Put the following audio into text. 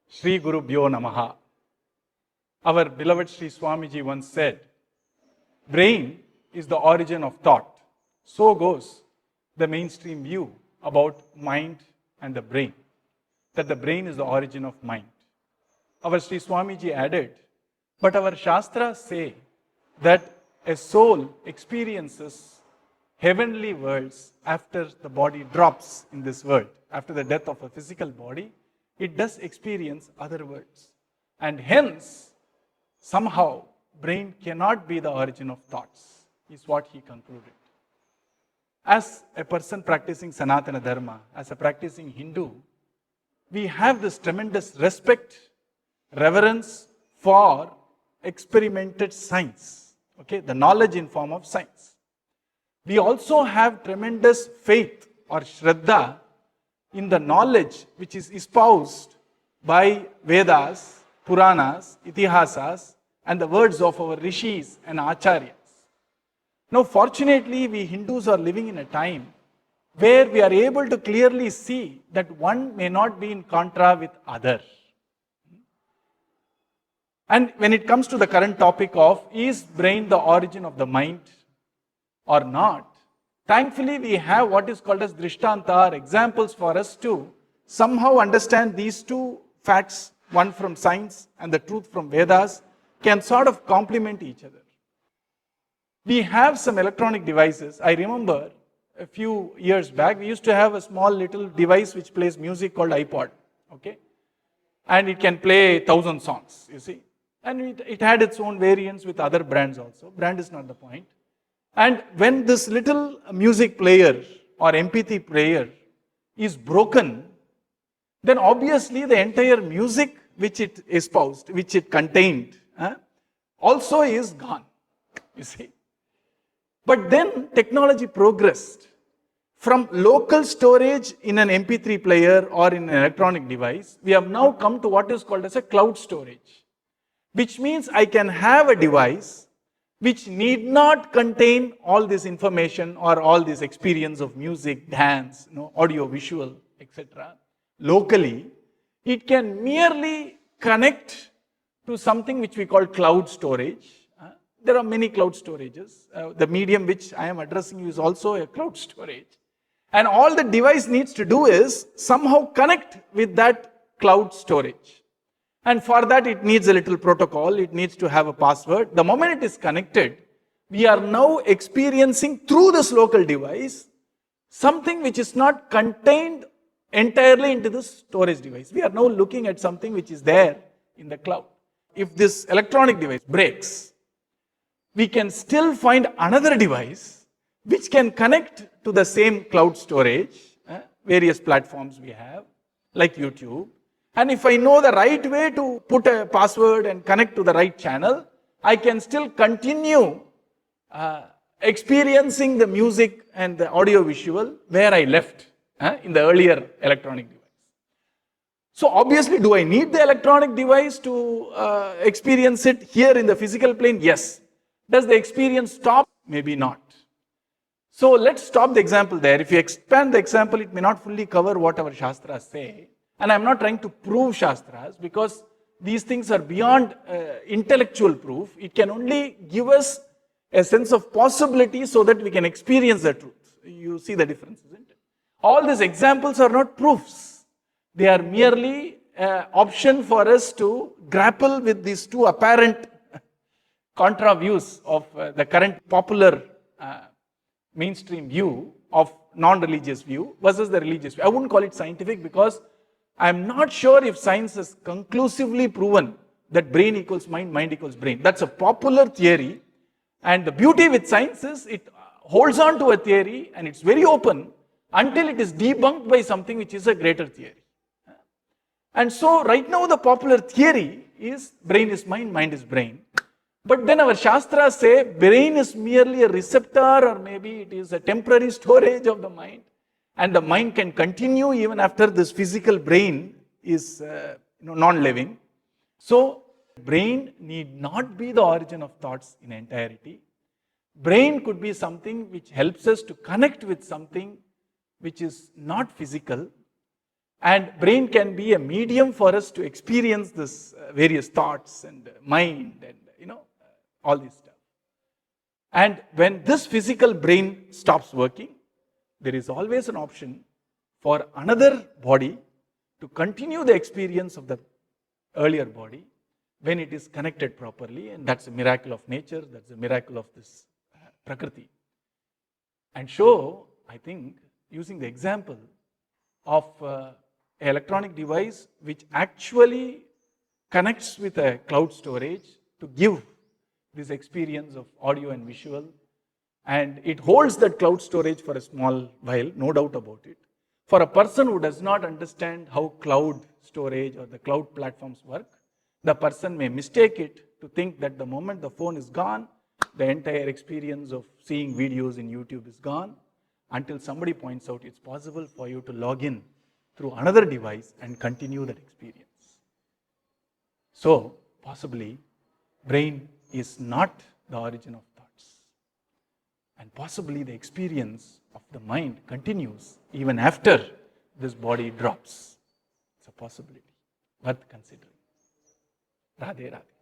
Sri Gurubhyo Namaha. Our beloved Sri Swamiji once said, brain is the origin of thought. So goes the mainstream view about mind and the brain, that the brain is the origin of mind. Our Sri Swamiji added, but our Shastras say that a soul experiences heavenly worlds after the body drops in this world. After the death of a physical body, it does experience other worlds. And hence, somehow, brain cannot be the origin of thoughts, is what he concluded. As a person practicing Sanatana Dharma, as a practicing Hindu, we have this tremendous respect, reverence for experimented science, okay, the knowledge in form of science. We also have tremendous faith or Shraddha in the knowledge which is espoused by Vedas, Puranas, Itihasas, and the words of our Rishis and Acharyas. Now, fortunately, we Hindus are living in a time where we are able to clearly see that one may not be in contra with other. And when it comes to the current topic of is brain the origin of the mind or not, thankfully we have what is called as Drishtanta, or examples for us to somehow understand these two facts, one from science and the truth from Vedas, can sort of complement each other. We have some electronic devices. I remember a few years back, we used to have a small little device which plays music called iPod, okay? And it can play 1,000 songs, you see. And it had its own variants with other brands also. Brand is not the point. And when this little music player or MP3 player is broken, then obviously the entire music which it espoused, which it contained, also is gone, you see. But then technology progressed. From local storage in an MP3 player or in an electronic device, we have now come to what is called as a cloud storage, which means I can have a device which need not contain all this information or all this experience of music, dance, audio, visual, etc. Locally, it can merely connect to something which we call cloud storage. There are many cloud storages. The medium which I am addressing you is also a cloud storage. And all the device needs to do is somehow connect with that cloud storage. And for that it needs a little protocol, it needs to have a password. The moment it is connected, we are now experiencing through this local device something which is not contained entirely into this storage device. We are now looking at something which is there in the cloud. If this electronic device breaks, we can still find another device which can connect to the same cloud storage, various platforms we have, like YouTube. And if I know the right way to put a password and connect to the right channel, I can still continue experiencing the music and the audio visual where I left in the earlier electronic device. So obviously, do I need the electronic device to experience it here in the physical plane? Yes. Does the experience stop? Maybe not. So let's stop the example there. If you expand the example, it may not fully cover what our Shastras say. And I'm not trying to prove Shastras because these things are beyond intellectual proof. It can only give us a sense of possibility so that we can experience the truth. You see the difference, isn't it? All these examples are not proofs. They are merely an option for us to grapple with these two apparent contra views of the current popular mainstream view of non-religious view versus the religious view. I wouldn't call it scientific because I'm not sure if science has conclusively proven that brain equals mind, mind equals brain. That's a popular theory. And the beauty with science is it holds on to a theory and it's very open until it is debunked by something which is a greater theory. And so right now the popular theory is brain is mind, mind is brain. But then our Shastras say brain is merely a receptor or maybe it is a temporary storage of the mind. And the mind can continue even after this physical brain is non-living. So brain need not be the origin of thoughts in entirety. Brain could be something which helps us to connect with something which is not physical. And brain can be a medium for us to experience this various thoughts and mind and all this stuff. And when this physical brain stops working, there is always an option for another body to continue the experience of the earlier body when it is connected properly, and that's a miracle of nature, that's a miracle of this Prakriti. And so, I think, using the example of an electronic device which actually connects with a cloud storage to give this experience of audio and visual, and it holds that cloud storage for a small while, no doubt about it. For a person who does not understand how cloud storage or the cloud platforms work, the person may mistake it to think that the moment the phone is gone, the entire experience of seeing videos in YouTube is gone, until somebody points out it's possible for you to log in through another device and continue that experience. So, possibly, brain is not the origin of thoughts. And possibly the experience of the mind continues even after this body drops. It's a possibility worth considering. Radhe Radhe.